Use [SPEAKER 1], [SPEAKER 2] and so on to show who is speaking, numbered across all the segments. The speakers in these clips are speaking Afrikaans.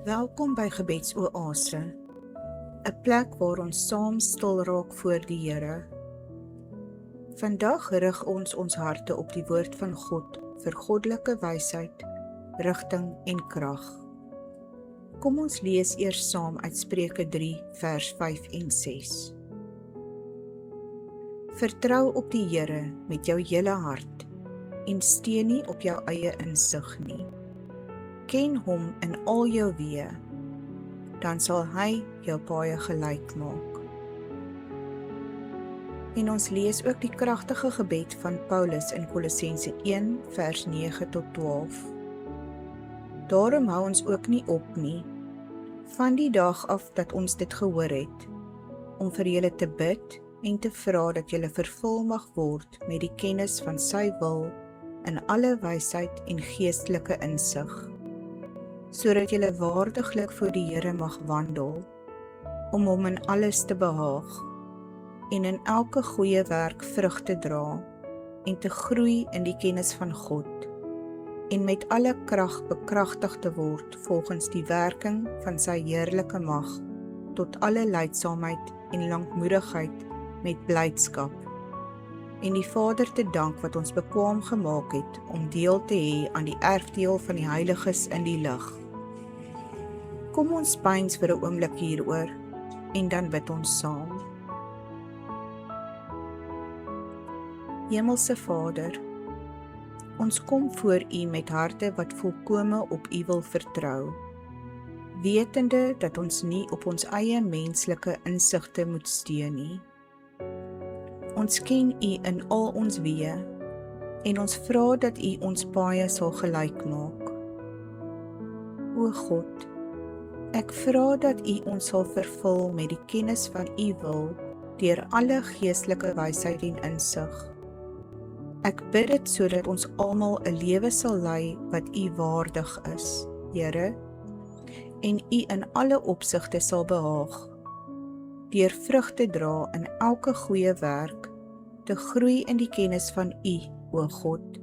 [SPEAKER 1] Welkom by Gebedsoase, 'n plek waar ons saam stil raak voor die Here. Vandag rig ons harte op die woord van God vir goddelike wysheid, rigting en krag. Kom ons lees eers saam uit Spreuke 3 vers 5 en 6. Vertrou op die Here met jou hele hart en steun nie op jou eie insig nie. Ken hom in al jou weë, dan sal hy jou paaie gelyk maak. En ons lees ook die kragtige gebed van Paulus in Kolossense 1 vers 9 tot 12. Daarom hou ons ook nie op nie, van die dag af dat ons dit gehoor het, om vir julle te bid en te vra dat julle vervul mag word met die kennis van sy wil in alle wysheid en geestelike insig, sodat julle waardiglik voor die Here mag wandel, om hom in alles te behaag, en in elke goeie werk vrug te dra, en te groei in die kennis van God, en met alle krag bekragtig te word volgens die werking van sy heerlike mag, tot alle lydsaamheid en lankmoedigheid met blydskap, en die Vader te dank wat ons bekwaam gemaak het om deel te hê aan die erfdeel van die heiliges in die lig. Kom ons pyns vir 'n oomblik hieroor en dan bid ons saam. Hemelse Vader, ons kom voor U met harte wat volkome op U wil vertrou, wetende dat ons nie op ons eie menslike insigte moet steun nie. Ons ken U in al ons weë en ons vra dat U ons paaie sal gelyk maak. O God, ek vra dat U ons sal vervul met die kennis van U wil deur alle geestelike wysheid en insig. Ek bid dit sodat ons almal 'n lewe sal lei wat U waardig is, Here, en U in alle opsigte sal behaag, deur vrug te dra in elke goeie werk, te groei in die kennis van U, o God,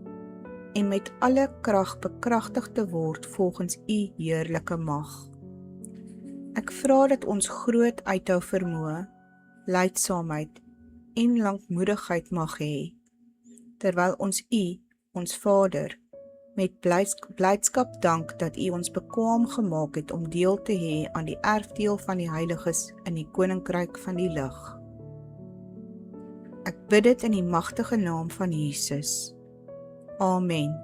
[SPEAKER 1] en met alle krag bekragtig te word volgens U heerlike mag. Ek vra dat ons groot uithou vermoë, lydsaamheid en lankmoedigheid mag hê, terwyl ons U, ons Vader, met blydskap dank dat U ons bekwaam gemaak het om deel te hê aan die erfdeel van die heiliges in die koninkryk van die lig. Ek bid dit in die magtige naam van Jesus. Amen.